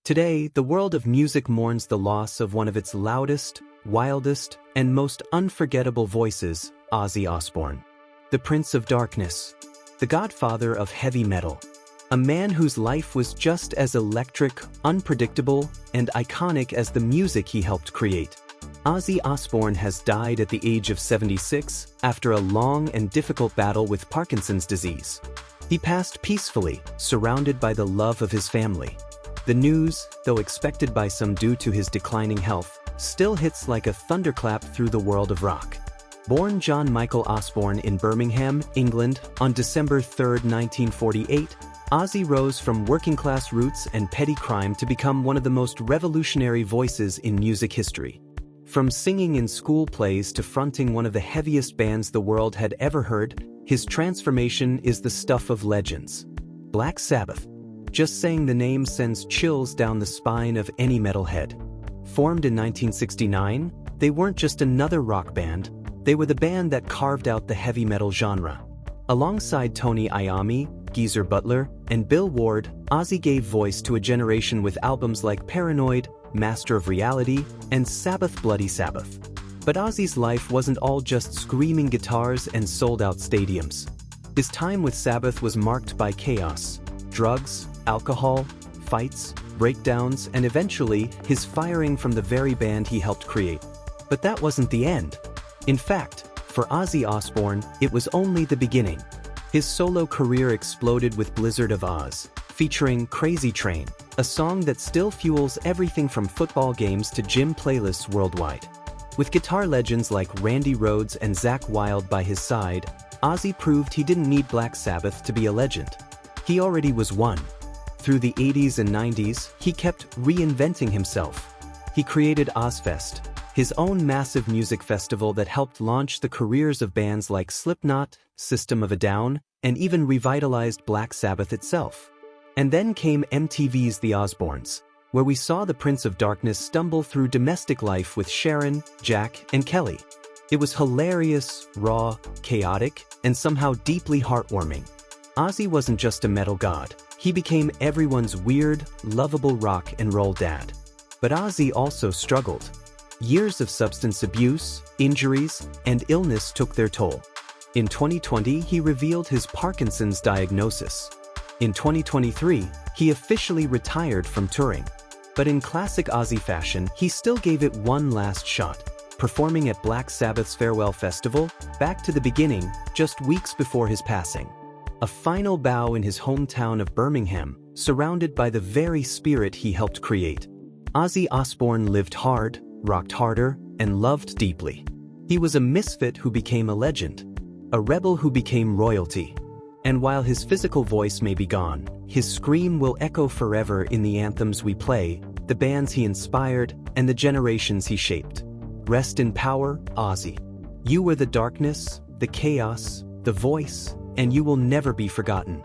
Today, the world of music mourns the loss of one of its loudest, wildest, and most unforgettable voices, Ozzy Osbourne. The Prince of Darkness, the godfather of heavy metal. A man whose life was just as electric, unpredictable, and iconic as the music he helped create. Ozzy Osbourne has died at the age of 76 after a long and difficult battle with Parkinson's disease. He passed peacefully, surrounded by the love of his family. The news, though expected by some due to his declining health, still hits like a thunderclap through the world of rock. Born John Michael Osbourne in Birmingham, England, on December 3, 1948, Ozzy rose from working-class roots and petty crime to become one of the most revolutionary voices in music history. From singing in school plays to fronting one of the heaviest bands the world had ever heard, his transformation is the stuff of legends. Black Sabbath. Just saying the name sends chills down the spine of any metalhead. Formed in 1969, they weren't just another rock band, they were the band that carved out the heavy metal genre. Alongside Tony Iommi, Geezer Butler, and Bill Ward, Ozzy gave voice to a generation with albums like Paranoid, Master of Reality, and Sabbath Bloody Sabbath. But Ozzy's life wasn't all just screaming guitars and sold-out stadiums. His time with Sabbath was marked by chaos, drugs, alcohol, fights, breakdowns, and eventually, his firing from the very band he helped create. But that wasn't the end. In fact, for Ozzy Osbourne, it was only the beginning. His solo career exploded with Blizzard of Oz, featuring Crazy Train, a song that still fuels everything from football games to gym playlists worldwide. With guitar legends like Randy Rhoads and Zakk Wylde by his side, Ozzy proved he didn't need Black Sabbath to be a legend. He already was one. Through the 80s and 90s, he kept reinventing himself. He created Ozzfest, his own massive music festival that helped launch the careers of bands like Slipknot, System of a Down, and even revitalized Black Sabbath itself. And then came MTV's The Osbournes, where we saw the Prince of Darkness stumble through domestic life with Sharon, Jack, and Kelly. It was hilarious, raw, chaotic, and somehow deeply heartwarming. Ozzy wasn't just a metal god. He became everyone's weird, lovable rock and roll dad. But Ozzy also struggled. Years of substance abuse, injuries, and illness took their toll. In 2020, he revealed his Parkinson's diagnosis. In 2023, he officially retired from touring. But in classic Ozzy fashion, he still gave it one last shot, performing at Black Sabbath's Farewell Festival, back to the beginning, just weeks before his passing. A final bow in his hometown of Birmingham, surrounded by the very spirit he helped create. Ozzy Osbourne lived hard, rocked harder, and loved deeply. He was a misfit who became a legend, a rebel who became royalty. And while his physical voice may be gone, his scream will echo forever in the anthems we play, the bands he inspired, and the generations he shaped. Rest in power, Ozzy. You were the darkness, the chaos, the voice, and you will never be forgotten.